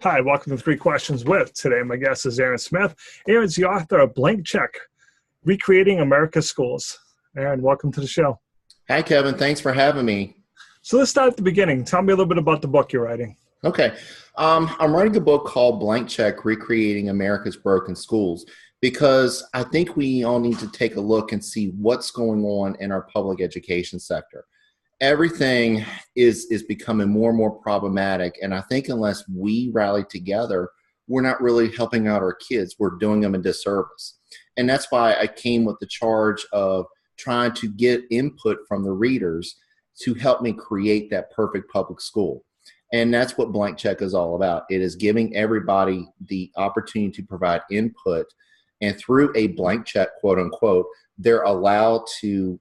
Hi, welcome to Three Questions With. Today, my guest is Aaron Smith. Aaron's the author of Blank Check, Recreating America's Schools. Aaron, welcome to the show. Hi, Kevin. Thanks for having me. So let's start at the beginning. Tell me a little bit about the book you're writing. Okay. I'm writing a book called Blank Check, Recreating America's Broken Schools, because I think we all need to take a look and see what's going on in our public education sector. Everything is becoming more and more problematic, and I think unless we rally together, we're not really helping out our kids. We're doing them a disservice. And that's why I came with the charge of trying to get input from the readers to help me create that perfect public school. And that's what Blank Check is all about. It is giving everybody the opportunity to provide input, and through a blank check, quote unquote, they're allowed to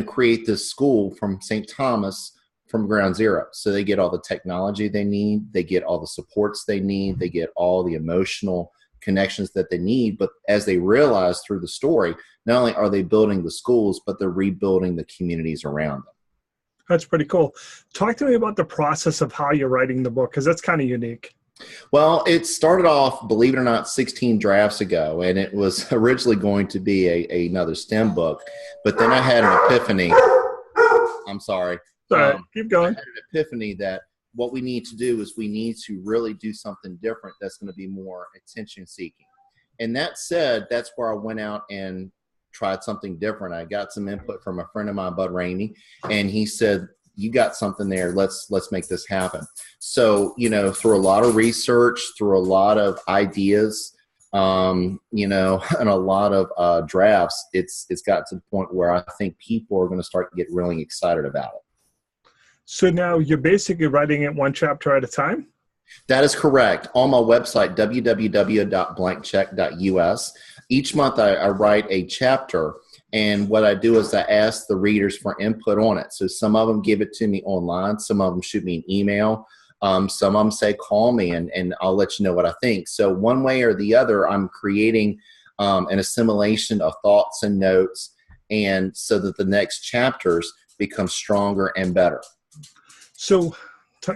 create this school from St. Thomas from ground zero. So they get all the technology they need, they get all the supports they need, they get all the emotional connections that they need. But as they realize through the story, not only are they building the schools, but they're rebuilding the communities around them. That's pretty cool. Talk to me about the process of how you're writing the book, because that's kind of unique. Well, it started off, believe it or not, 16 drafts ago, and it was originally going to be another STEM book, but then I had an epiphany. I'm sorry. Keep going. I had an epiphany that what we need to do is we need to really do something different that's going to be more attention-seeking. And that said, that's where I went out and tried something different. I got some input from a friend of mine, Bud Rainey, and he said, you got something there. Let's make this happen. So, through a lot of research, through a lot of ideas, and a lot of drafts, it's got to the point where I think people are going to start to get really excited about it. So now you're basically writing it one chapter at a time? That is correct. On my website, www.blankcheck.us, each month I write a chapter. And what I do is I ask the readers for input on it. So some of them give it to me online. Some of them shoot me an email. Some of them say, call me, and I'll let you know what I think. So one way or the other, I'm creating an assimilation of thoughts and notes, and so that the next chapters become stronger and better. So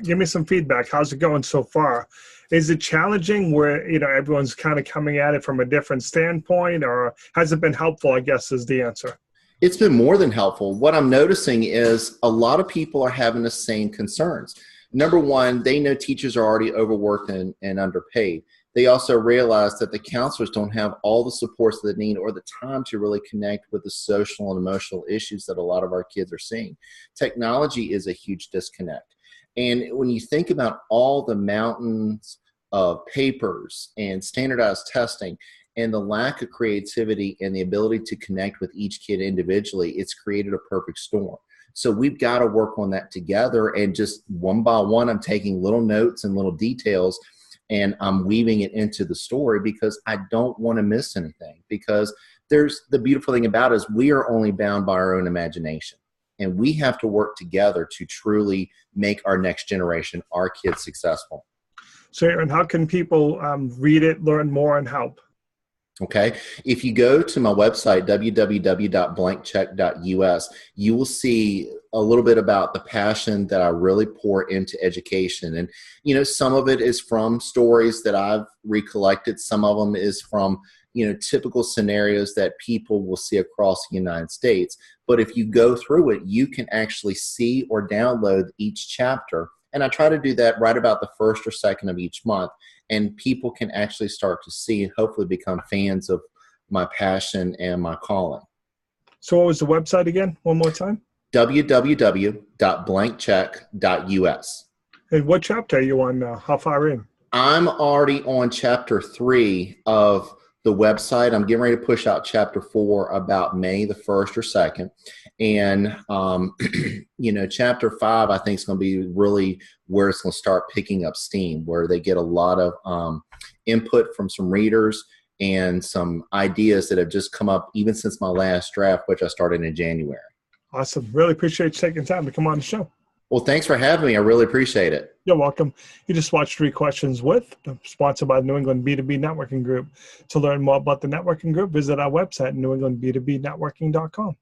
give me some feedback. How's it going so far? Is it challenging where, everyone's kind of coming at it from a different standpoint, or has it been helpful, I guess, is the answer? It's been more than helpful. What I'm noticing is a lot of people are having the same concerns. Number one, they know teachers are already overworked and underpaid. They also realize that the counselors don't have all the supports that they need or the time to really connect with the social and emotional issues that a lot of our kids are seeing. Technology is a huge disconnect. And when you think about all the mountains of papers and standardized testing and the lack of creativity and the ability to connect with each kid individually, it's created a perfect storm. So we've got to work on that together, and just one by one, I'm taking little notes and little details and I'm weaving it into the story because I don't want to miss anything. Because there's the beautiful thing about it is we are only bound by our own imagination. And we have to work together to truly make our next generation, our kids, successful. So, Aaron, how can people read it, learn more, and help? Okay. If you go to my website, www.blankcheck.us, you will see a little bit about the passion that I really pour into education. And, some of it is from stories that I've recollected. Some of them is from typical scenarios that people will see across the United States. But if you go through it, you can actually see or download each chapter. And I try to do that right about the first or second of each month. And people can actually start to see and hopefully become fans of my passion and my calling. So what was the website again? One more time? www.blankcheck.us. And what chapter are you on now? How far in? I'm already on chapter 3 of the website. I'm getting ready to push out chapter 4 about May the 1st or 2nd. And, chapter 5, I think is going to be really where it's going to start picking up steam, where they get a lot of input from some readers and some ideas that have just come up even since my last draft, which I started in January. Awesome. Really appreciate you taking time to come on the show. Well, thanks for having me. I really appreciate it. You're welcome. You just watched Three Questions With, sponsored by the New England B2B Networking Group. To learn more about the networking group, visit our website, newenglandb2bnetworking.com.